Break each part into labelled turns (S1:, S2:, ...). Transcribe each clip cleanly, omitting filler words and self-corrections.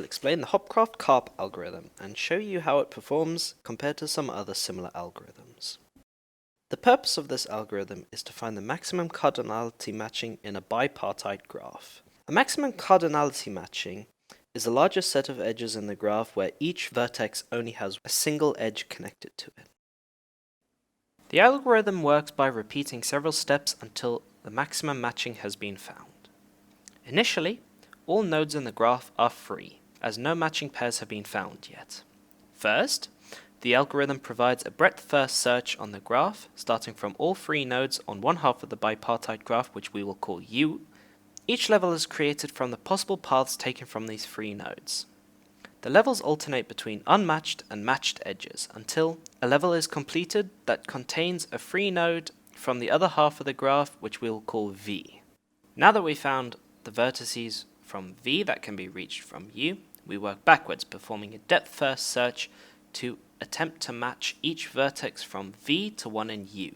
S1: explain the Hopcroft-Karp algorithm and show you how it performs compared to some other similar algorithms. The purpose of this algorithm is to find the maximum cardinality matching in a bipartite graph. A maximum cardinality matching is the largest set of edges in the graph where each vertex only has a single edge connected to it. The algorithm works by repeating several steps until the maximum matching has been found. Initially, all nodes in the graph are free, as no matching pairs have been found yet. First, the algorithm provides a breadth-first search on the graph, starting from all free nodes on one half of the bipartite graph, which we will call U. Each level is created from the possible paths taken from these free nodes. The levels alternate between unmatched and matched edges until a level is completed that contains a free node from the other half of the graph, which we will call V. Now that we've found the vertices from V that can be reached from U, we work backwards, performing a depth-first search to attempt to match each vertex from V to one in U.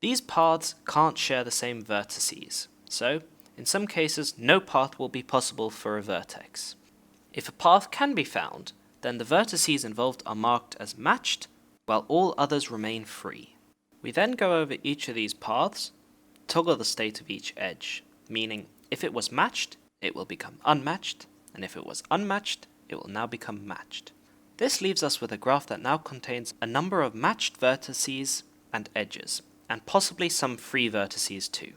S1: These paths can't share the same vertices, so in some cases no path will be possible for a vertex. If a path can be found, then the vertices involved are marked as matched, while all others remain free. We then go over each of these paths, toggle the state of each edge, meaning if it was matched, it will become unmatched, and if it was unmatched, it will now become matched. This leaves us with a graph that now contains a number of matched vertices and edges, and possibly some free vertices too.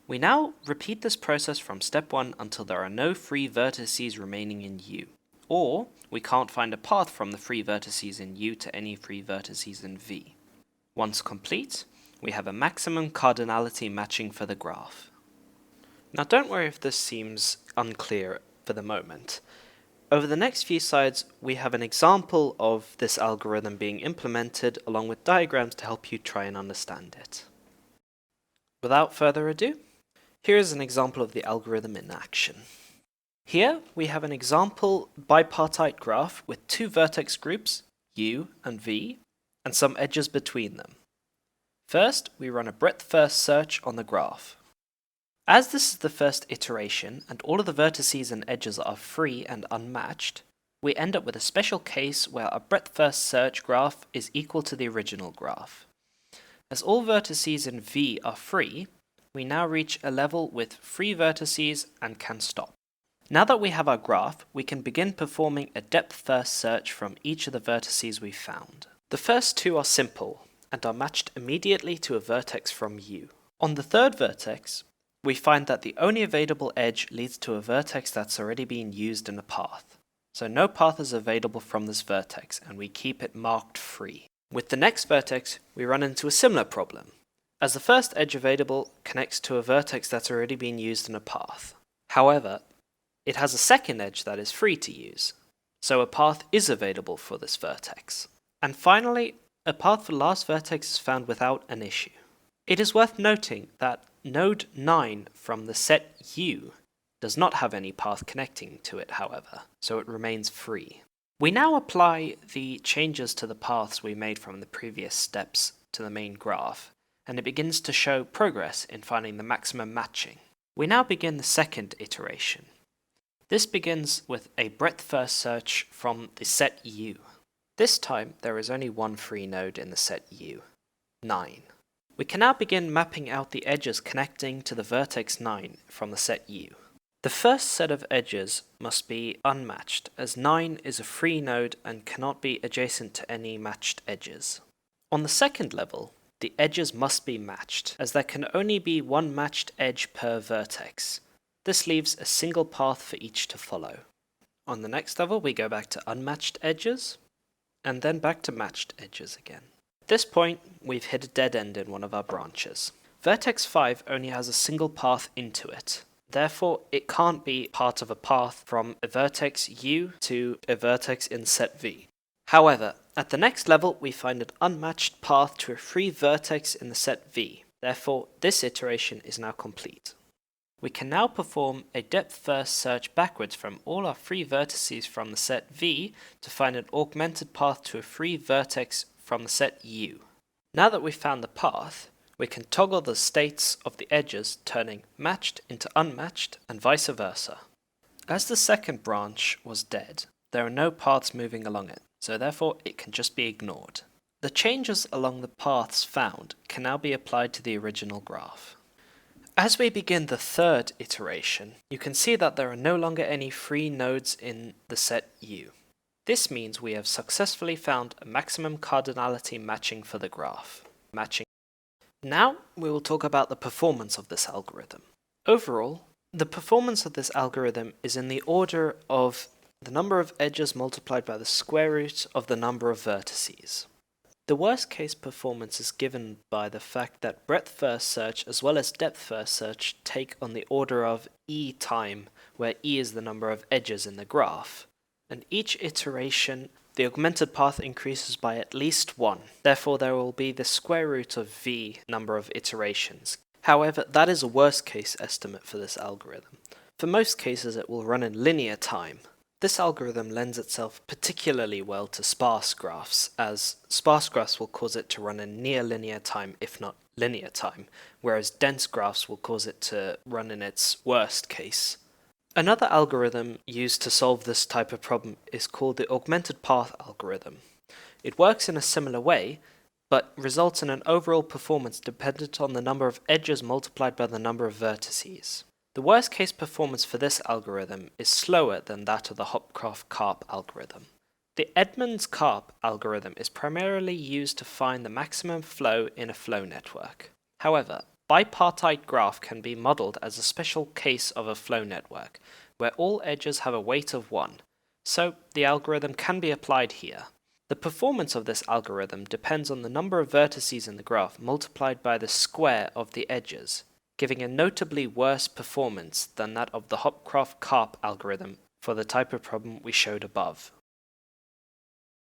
S1: We now repeat this process from step 1 until there are no free vertices remaining in U, or we can't find a path from the free vertices in U to any free vertices in V. Once complete, we have a maximum cardinality matching for the graph. Now don't worry if this seems unclear for the moment. Over the next few slides, we have an example of this algorithm being implemented along with diagrams to help you try and understand it. Without further ado, here is an example of the algorithm in action. Here we have an example bipartite graph with two vertex groups, U and V, and some edges between them. First, we run a breadth-first search on the graph. As this is the first iteration and all of the vertices and edges are free and unmatched, we end up with a special case where our breadth-first search graph is equal to the original graph. As all vertices in V are free, we now reach a level with free vertices and can stop. Now that we have our graph, we can begin performing a depth-first search from each of the vertices we've found. The first two are simple and are matched immediately to a vertex from U. On the third vertex, we find that the only available edge leads to a vertex that's already been used in a path. So no path is available from this vertex, and we keep it marked free. With the next vertex, we run into a similar problem, as the first edge available connects to a vertex that's already been used in a path. However, it has a second edge that is free to use, so a path is available for this vertex. And finally, a path for the last vertex is found without an issue. It is worth noting that node 9 from the set U does not have any path connecting to it, however, so it remains free. We now apply the changes to the paths we made from the previous steps to the main graph, and it begins to show progress in finding the maximum matching. We now begin the second iteration. This begins with a breadth-first search from the set U. This time, there is only one free node in the set U, 9. We can now begin mapping out the edges connecting to the vertex 9 from the set U. The first set of edges must be unmatched, as 9 is a free node and cannot be adjacent to any matched edges. On the second level, the edges must be matched, as there can only be one matched edge per vertex. This leaves a single path for each to follow. On the next level, we go back to unmatched edges, and then back to matched edges again. At this point, we've hit a dead end in one of our branches. Vertex 5 only has a single path into it. Therefore, it can't be part of a path from a vertex U to a vertex in set V. However, at the next level, we find an unmatched path to a free vertex in the set V. Therefore, this iteration is now complete. We can now perform a depth-first search backwards from all our free vertices from the set V to find an augmented path to a free vertex from the set U. Now that we've found the path, we can toggle the states of the edges, turning matched into unmatched and vice versa. As the second branch was dead, there are no paths moving along it, so therefore it can just be ignored. The changes along the paths found can now be applied to the original graph. As we begin the third iteration, you can see that there are no longer any free nodes in the set U. This means we have successfully found a maximum cardinality matching for the graph. Now we will talk about the performance of this algorithm. Overall, the performance of this algorithm is in the order of the number of edges multiplied by the square root of the number of vertices. The worst case performance is given by the fact that breadth first search as well as depth first search take on the order of e time, where e is the number of edges in the graph. And each iteration, the augmented path increases by at least 1. Therefore, there will be the square root of v number of iterations. However, that is a worst case estimate for this algorithm. For most cases, it will run in linear time. This algorithm lends itself particularly well to sparse graphs, as sparse graphs will cause it to run in near linear time, if not linear time, whereas dense graphs will cause it to run in its worst case. Another algorithm used to solve this type of problem is called the augmented path algorithm. It works in a similar way, but results in an overall performance dependent on the number of edges multiplied by the number of vertices. The worst case performance for this algorithm is slower than that of the Hopcroft-Karp algorithm. The Edmonds-Karp algorithm is primarily used to find the maximum flow in a flow network. However, bipartite graph can be modeled as a special case of a flow network, where all edges have a weight of 1, so the algorithm can be applied here. The performance of this algorithm depends on the number of vertices in the graph multiplied by the square of the edges, giving a notably worse performance than that of the Hopcroft-Karp algorithm for the type of problem we showed above.